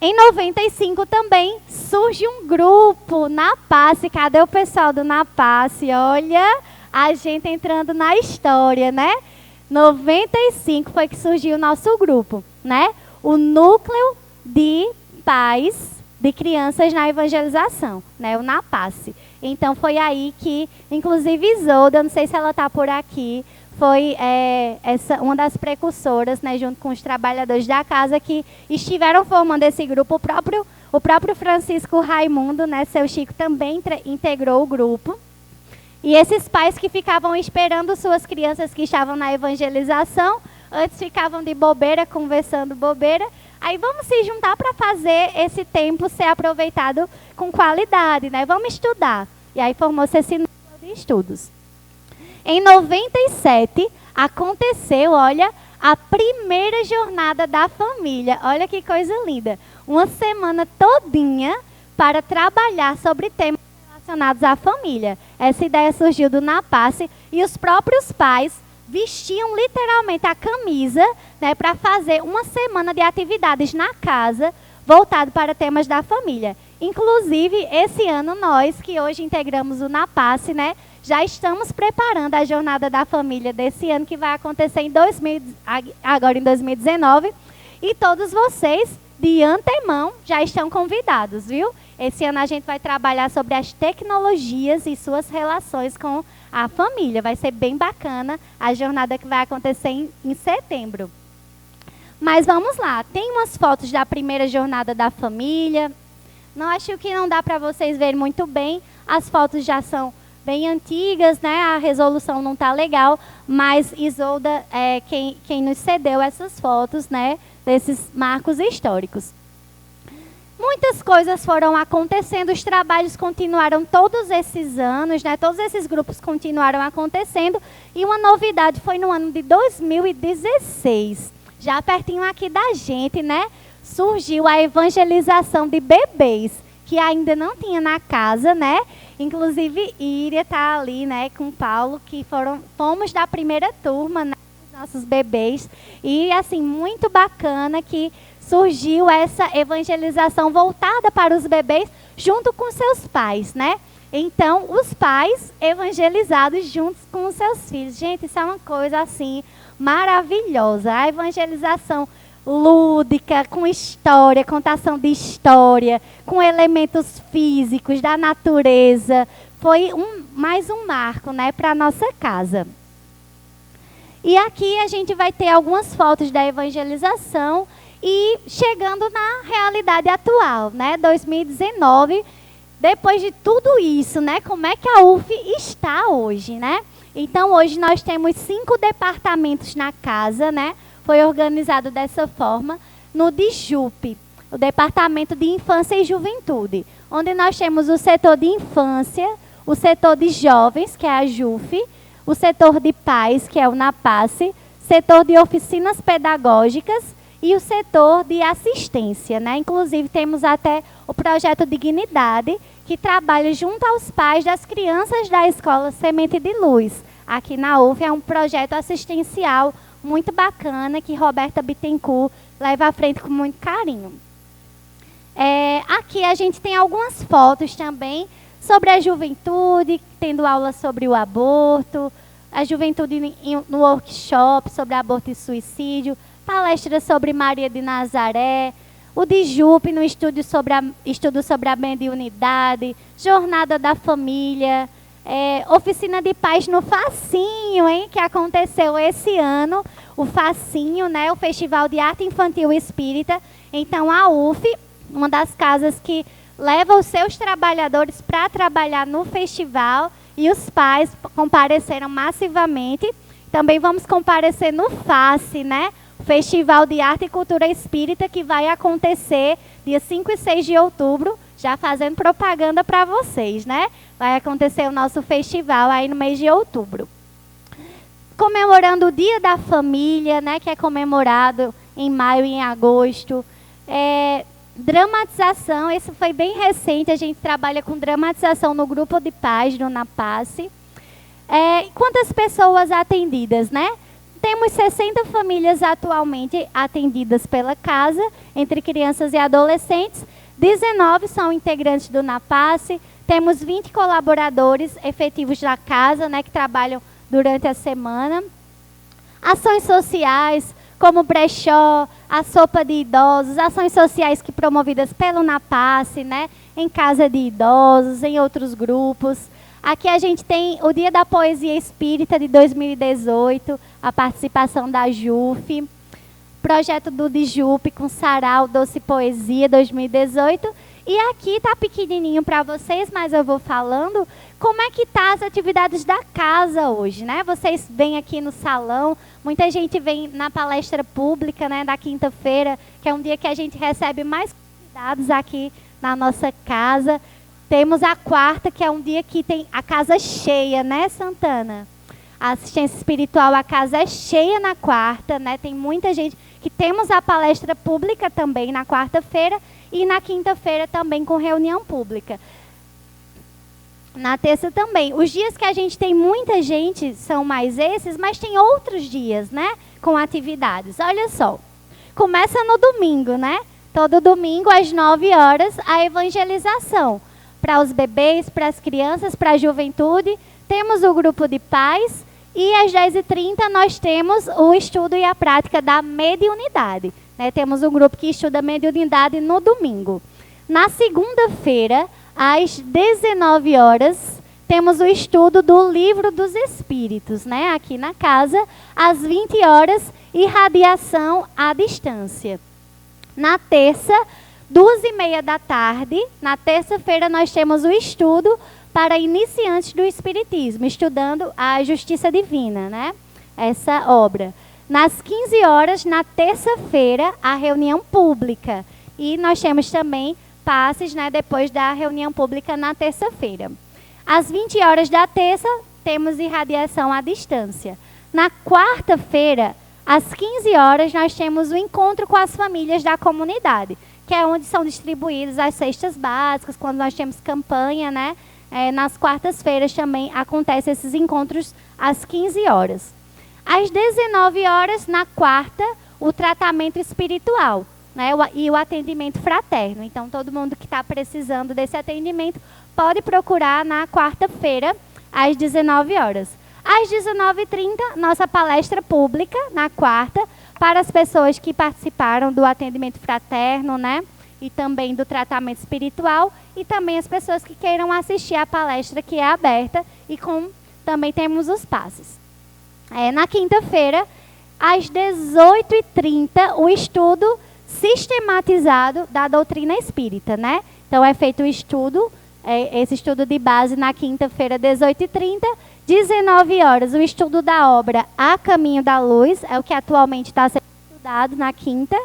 Em 95 também surge um grupo, Napace. Cadê o pessoal do Napace? Olha, a gente entrando na história, né? 95 foi que surgiu o nosso grupo, né? O Núcleo de Pais de Crianças na Evangelização, né? O Napace. Então foi aí que, inclusive Isolda, não sei se ela está por aqui, foi uma das precursoras, né, junto com os trabalhadores da casa que estiveram formando esse grupo. O próprio Francisco Raimundo, né, seu Chico, também integrou o grupo. E esses pais que ficavam esperando suas crianças que estavam na evangelização, antes ficavam de bobeira, conversando bobeira. Aí vamos se juntar para fazer esse tempo ser aproveitado com qualidade, né? Vamos estudar. E aí formou-se esse núcleo de estudos. Em 97, aconteceu, olha, a primeira jornada da família. Olha que coisa linda. Uma semana todinha para trabalhar sobre temas relacionados à família. Essa ideia surgiu do Napace e os próprios pais vestiam literalmente a camisa, né, para fazer uma semana de atividades na casa voltado para temas da família. Inclusive, esse ano nós, que hoje integramos o Napace, né, já estamos preparando a jornada da família desse ano, que vai acontecer agora em 2019. E todos vocês, de antemão, já estão convidados, viu? Esse ano a gente vai trabalhar sobre as tecnologias e suas relações com a família. Vai ser bem bacana a jornada que vai acontecer em setembro. Mas vamos lá, tem umas fotos da primeira jornada da família. Não acho que não dá para vocês verem muito bem. As fotos já são bem antigas, né? A resolução não está legal, mas Isolda é quem nos cedeu essas fotos, né? Desses marcos históricos. Muitas coisas foram acontecendo, os trabalhos continuaram todos esses anos, né? Todos esses grupos continuaram acontecendo. E uma novidade foi no ano de 2016. Já pertinho aqui da gente, né? Surgiu a evangelização de bebês, que ainda não tinha na casa, né? Inclusive, Íria está ali, né, com o Paulo, que fomos da primeira turma, né, dos nossos bebês. E, assim, muito bacana que surgiu essa evangelização voltada para os bebês junto com seus pais, né? Então, os pais evangelizados juntos com os seus filhos. Gente, isso é uma coisa, assim, maravilhosa. A evangelização lúdica, com história, contação de história, com elementos físicos da natureza. Foi mais um marco, né, para a nossa casa. E aqui a gente vai ter algumas fotos da evangelização e chegando na realidade atual, né, 2019, depois de tudo isso, né, como é que a UF está hoje, né? Então, hoje nós temos 5 departamentos na casa, né? Foi organizado dessa forma no DIJUP, o Departamento de Infância e Juventude, onde nós temos o setor de infância, o setor de jovens, que é a JUF, o setor de pais, que é o Napace, setor de oficinas pedagógicas e o setor de assistência, né? Inclusive, temos até o projeto Dignidade, que trabalha junto aos pais das crianças da Escola Semente de Luz. Aqui na UF é um projeto assistencial muito bacana, que Roberta Bittencourt leva à frente com muito carinho. Aqui a gente tem algumas fotos também sobre a juventude, tendo aula sobre o aborto, a juventude no workshop sobre aborto e suicídio, palestra sobre Maria de Nazaré, o DIJUP no estudo sobre a mediunidade, jornada da família, oficina de paz no Facinho, hein, que aconteceu esse ano, o Facinho, né, o Festival de Arte Infantil Espírita. Então a UF, uma das casas que leva os seus trabalhadores para trabalhar no festival, e os pais compareceram massivamente. Também vamos comparecer no FACE, né? Festival de Arte e Cultura Espírita, que vai acontecer dia 5 e 6 de outubro, já fazendo propaganda para vocês, né? Vai acontecer o nosso festival aí no mês de outubro. Comemorando o Dia da Família, né? Que é comemorado em maio e em agosto. Dramatização, esse foi bem recente, a gente trabalha com dramatização no grupo de paz do NAPACE. Quantas pessoas atendidas, né? Temos 60 famílias atualmente atendidas pela casa, entre crianças e adolescentes. 19 são integrantes do NAPACE. Temos 20 colaboradores efetivos da casa, né, que trabalham durante a semana. Ações sociais, como brechó, a sopa de idosos, ações sociais que promovidas pelo NAPACE, né, em casa de idosos, em outros grupos. Aqui a gente tem o Dia da Poesia Espírita de 2018, a participação da JUF, projeto do DIJUP com Sarau Doce Poesia 2018. E aqui está pequenininho para vocês, mas eu vou falando como é que tá as atividades da casa hoje, né? Vocês vêm aqui no salão, muita gente vem na palestra pública, né, da quinta-feira, que é um dia que a gente recebe mais convidados aqui na nossa casa. Temos a quarta, que é um dia que tem a casa cheia, né, Santana? A assistência espiritual, a casa é cheia na quarta, né? Tem muita gente. Que temos a palestra pública também na quarta-feira e na quinta-feira também com reunião pública. Na terça também. Os dias que a gente tem muita gente são mais esses, mas tem outros dias, né? Com atividades. Olha só. Começa no domingo, né? Todo domingo às 9 horas a evangelização. Para os bebês, para as crianças, para a juventude. Temos o grupo de pais. E às 10h30 nós temos o estudo e a prática da mediunidade. Né? Temos um grupo que estuda mediunidade no domingo. Na segunda-feira, às 19 horas, temos o estudo do Livro dos Espíritos, né? Aqui na casa. Às 20 horas, irradiação à distância. Na terça, 2h30 da tarde, na terça-feira, nós temos o estudo para iniciantes do Espiritismo, estudando a Justiça Divina, né? Essa obra. Nas 15 horas, na terça-feira, a reunião pública. E nós temos também passes, né, depois da reunião pública na terça-feira. Às 20 horas da terça, temos irradiação à distância. Na quarta-feira, às 15 horas, nós temos o encontro com as famílias da comunidade, que é onde são distribuídas as cestas básicas, quando nós temos campanha, né? Nas quartas-feiras também acontecem esses encontros às 15 horas. Às 19 horas, na quarta, o tratamento espiritual, né, e o atendimento fraterno. Então, todo mundo que está precisando desse atendimento pode procurar na quarta-feira, às 19 horas. Às 19h30, nossa palestra pública, na quarta, para as pessoas que participaram do atendimento fraterno, né? E também do tratamento espiritual, e também as pessoas que queiram assistir à palestra, que é aberta, e também temos os passes. Na quinta-feira, às 18h30, o estudo sistematizado da doutrina espírita, né? Então, é feito o estudo, esse estudo de base na quinta-feira, 18h30, 19 horas, o estudo da obra A Caminho da Luz, é o que atualmente está sendo estudado na quinta,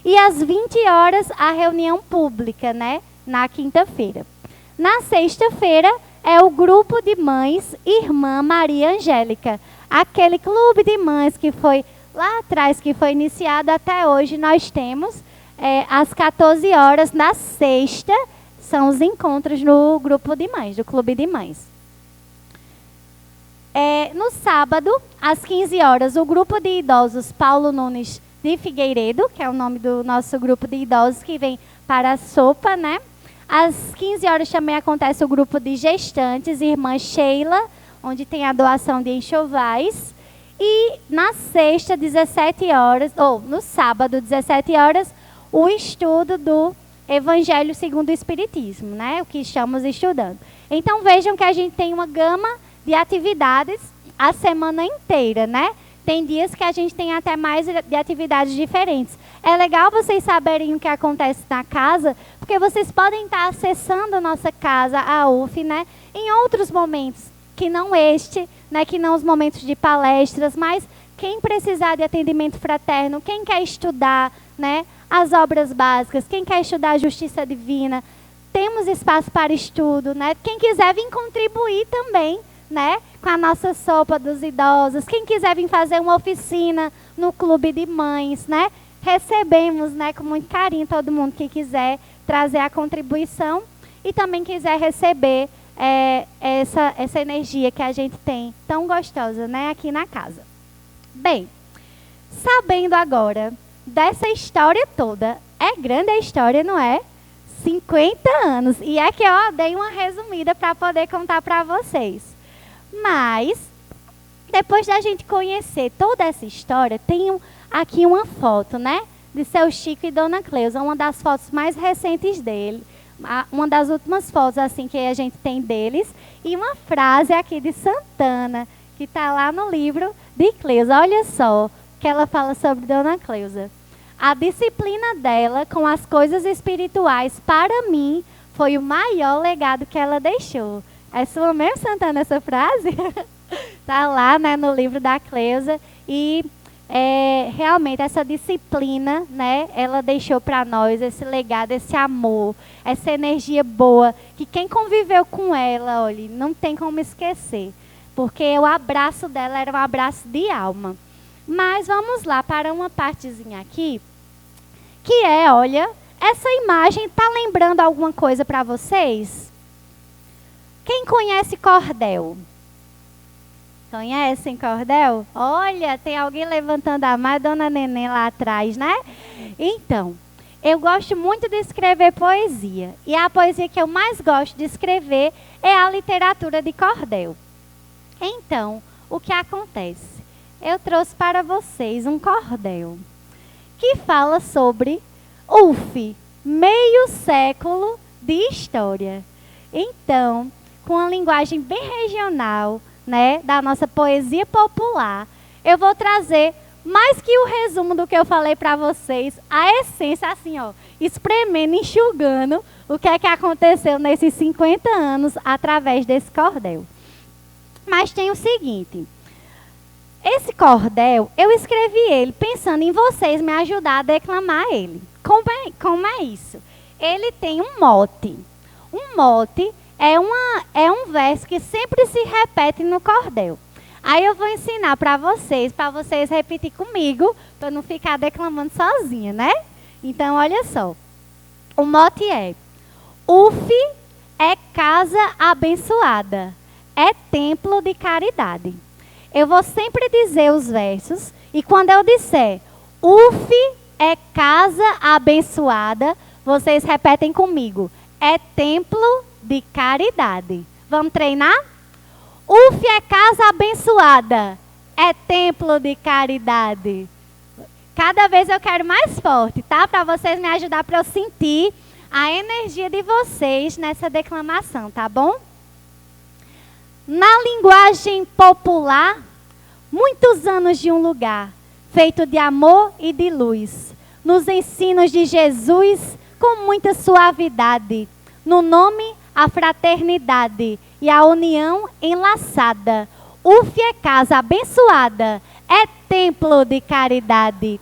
e às 20 horas, a reunião pública, né? Na quinta-feira. Na sexta-feira, é o grupo de mães Irmã Maria Angélica. Aquele clube de mães que foi lá atrás, que foi iniciado até hoje, nós temos às 14 horas, na sexta, são os encontros no grupo de mães, do clube de mães. No sábado, às 15 horas, o grupo de idosos Paulo Nunes de Figueiredo, que é o nome do nosso grupo de idosos que vem para a sopa, né? Às 15 horas também acontece o grupo de gestantes, Irmã Sheila, onde tem a doação de enxovais. E na sexta, 17 horas, ou no sábado, 17 horas, o estudo do Evangelho segundo o Espiritismo, né? O que estamos estudando. Então vejam que a gente tem uma gama de atividades a semana inteira, né? Tem dias que a gente tem até mais de atividades diferentes. É legal vocês saberem o que acontece na casa, porque vocês podem estar acessando a nossa casa, a UF, né? Em outros momentos, que não este, né? Que não os momentos de palestras, mas quem precisar de atendimento fraterno, quem quer estudar, né? As obras básicas, quem quer estudar a justiça divina, temos espaço para estudo, né? Quem quiser vir contribuir também, né? Com a nossa sopa dos idosos, quem quiser vir fazer uma oficina no clube de mães, né? Recebemos, né, com muito carinho todo mundo que quiser trazer a contribuição e também quiser receber essa energia que a gente tem tão gostosa, né, aqui na casa. Bem, sabendo agora dessa história toda, é grande a história, não é? 50 anos. E é que eu dei uma resumida para poder contar para vocês. Mas, depois da gente conhecer toda essa história, tem aqui uma foto, né? De seu Chico e Dona Cleusa, uma das fotos mais recentes dele. Uma das últimas fotos assim que a gente tem deles. E uma frase aqui de Santana, que está lá no livro de Cleusa. Olha só o que ela fala sobre Dona Cleusa. A disciplina dela com as coisas espirituais, para mim, foi o maior legado que ela deixou. É sua mesmo, Santana, essa frase? Está lá, né, no livro da Cleusa. E realmente essa disciplina, né, ela deixou para nós esse legado, esse amor, essa energia boa, que quem conviveu com ela, olha, não tem como esquecer. Porque o abraço dela era um abraço de alma. Mas vamos lá para uma partezinha aqui, que olha, essa imagem está lembrando alguma coisa para vocês? Quem conhece cordel? Conhecem cordel? Olha, tem alguém levantando a mão, Dona Neném lá atrás, né? Então, eu gosto muito de escrever poesia. E a poesia que eu mais gosto de escrever é a literatura de cordel. Então, o que acontece? Eu trouxe para vocês um cordel que fala sobre meio século de história. Então, com uma linguagem bem regional, né, da nossa poesia popular, eu vou trazer mais que o resumo do que eu falei para vocês, a essência assim, ó, espremendo, enxugando o que é que aconteceu nesses 50 anos através desse cordel. Mas tem o seguinte, esse cordel, eu escrevi ele pensando em vocês me ajudar a declamar ele. Como é isso? Ele tem um mote. Um mote é um verso que sempre se repete no cordel. Aí eu vou ensinar para vocês repetir comigo, para não ficar declamando sozinha, né? Então, olha só. O mote é: UF é casa abençoada, é templo de caridade. Eu vou sempre dizer os versos e quando eu disser UF é casa abençoada, vocês repetem comigo. É templo de caridade. Vamos treinar? UF é casa abençoada, é templo de caridade. Cada vez eu quero mais forte, tá? Para vocês me ajudar para eu sentir a energia de vocês nessa declamação, tá bom? Na linguagem popular, muitos anos de um lugar, feito de amor e de luz. Nos ensinos de Jesus, com muita suavidade. No nome, a fraternidade e a união enlaçada. UF é casa abençoada, é templo de caridade.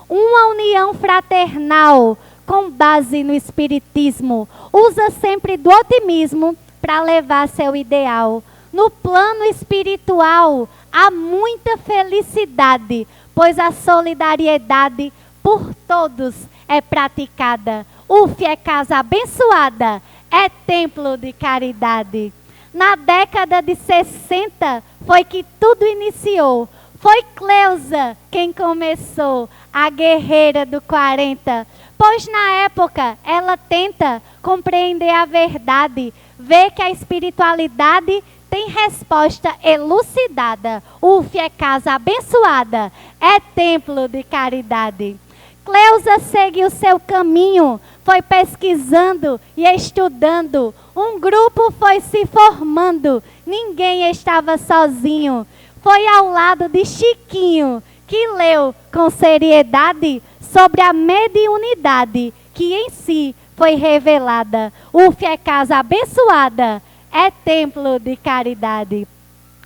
Uma união fraternal, com base no espiritismo, usa sempre do otimismo para levar seu ideal. No plano espiritual, há muita felicidade, pois a solidariedade por todos é praticada. UF é casa abençoada, é templo de caridade. Na década de 60 foi que tudo iniciou. Foi Cleusa quem começou, a guerreira do 40, pois na época ela tenta compreender a verdade, vê que a espiritualidade tem resposta elucidada. UF é casa abençoada, é templo de caridade. Cleusa segue o seu caminho, foi pesquisando e estudando. Um grupo foi se formando, ninguém estava sozinho. Foi ao lado de Chiquinho, que leu com seriedade sobre a mediunidade que em si foi revelada. UF é casa abençoada, é templo de caridade.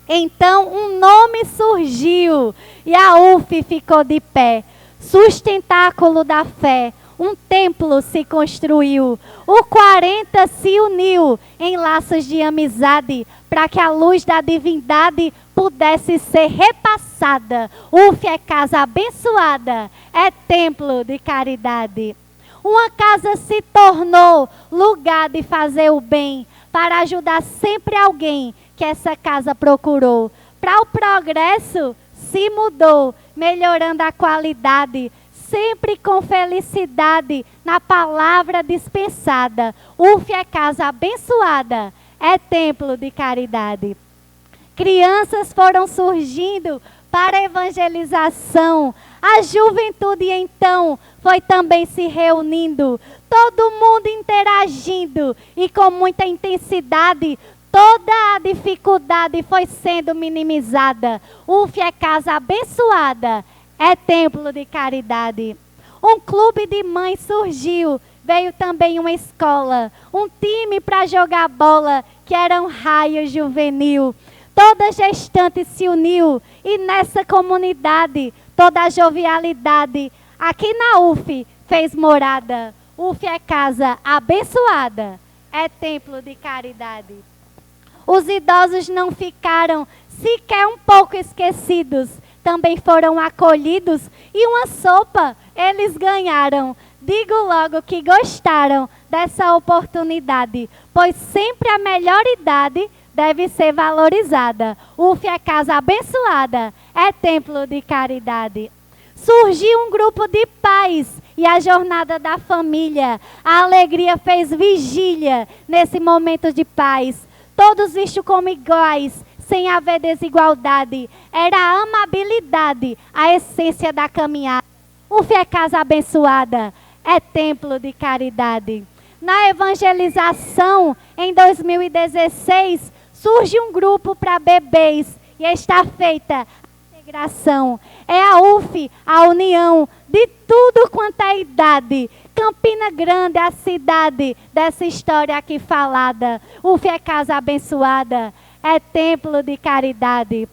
Então um nome surgiu e a UF ficou de pé. Sustentáculo da fé, um templo se construiu. O 40 se uniu em laços de amizade para que a luz da divindade pudesse ser repassada. UF é casa abençoada, é templo de caridade. Uma casa se tornou lugar de fazer o bem, para ajudar sempre alguém que essa casa procurou. Para o progresso se mudou, melhorando a qualidade, sempre com felicidade na palavra dispensada. UF é casa abençoada, é templo de caridade. Crianças foram surgindo para evangelização. A juventude então foi também se reunindo, todo mundo interagindo e com muita intensidade. Toda a dificuldade foi sendo minimizada. UF é casa abençoada, é templo de caridade. Um clube de mães surgiu, veio também uma escola, um time para jogar bola, que era um raio juvenil. Toda gestante se uniu e nessa comunidade, toda a jovialidade, aqui na UF fez morada. UF é casa abençoada, é templo de caridade. Os idosos não ficaram sequer um pouco esquecidos, também foram acolhidos e uma sopa eles ganharam. Digo logo que gostaram dessa oportunidade, pois sempre a melhor idade deve ser valorizada. UF é casa abençoada, é templo de caridade. Surgiu um grupo de pais e a jornada da família. A alegria fez vigília nesse momento de paz. Todos vistos como iguais, sem haver desigualdade. Era a amabilidade, a essência da caminhada. UF é casa abençoada, é templo de caridade. Na evangelização, em 2016, surge um grupo para bebês e está feita a integração. É a UF, a união de tudo quanto é idade. Campina Grande é a cidade dessa história aqui falada. UF é casa abençoada, é templo de caridade.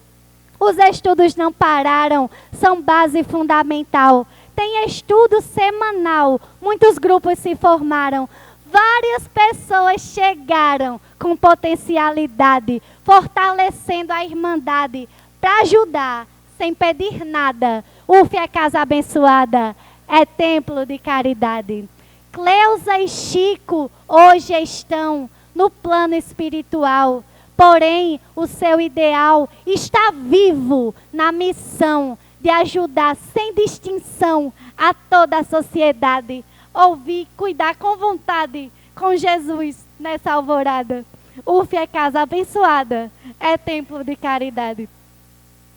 Os estudos não pararam, são base fundamental. Tem estudo semanal, muitos grupos se formaram. Várias pessoas chegaram com potencialidade, fortalecendo a irmandade para ajudar, sem pedir nada. UF é casa abençoada, é templo de caridade. Cleusa e Chico hoje estão no plano espiritual, porém o seu ideal está vivo na missão de ajudar sem distinção a toda a sociedade. Ouvir, cuidar com vontade com Jesus nessa alvorada. UF é casa abençoada, é templo de caridade.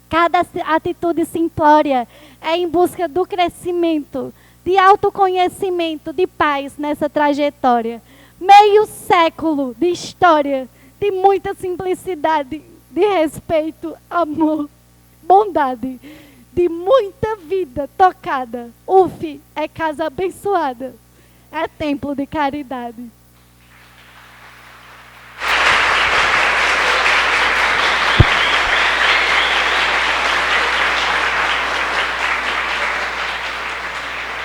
Cada atitude simplória é em busca do crescimento, de autoconhecimento, de paz nessa trajetória. Meio século de história, de muita simplicidade, de respeito, amor, bondade, de muita vida tocada. UF é casa abençoada, é templo de caridade.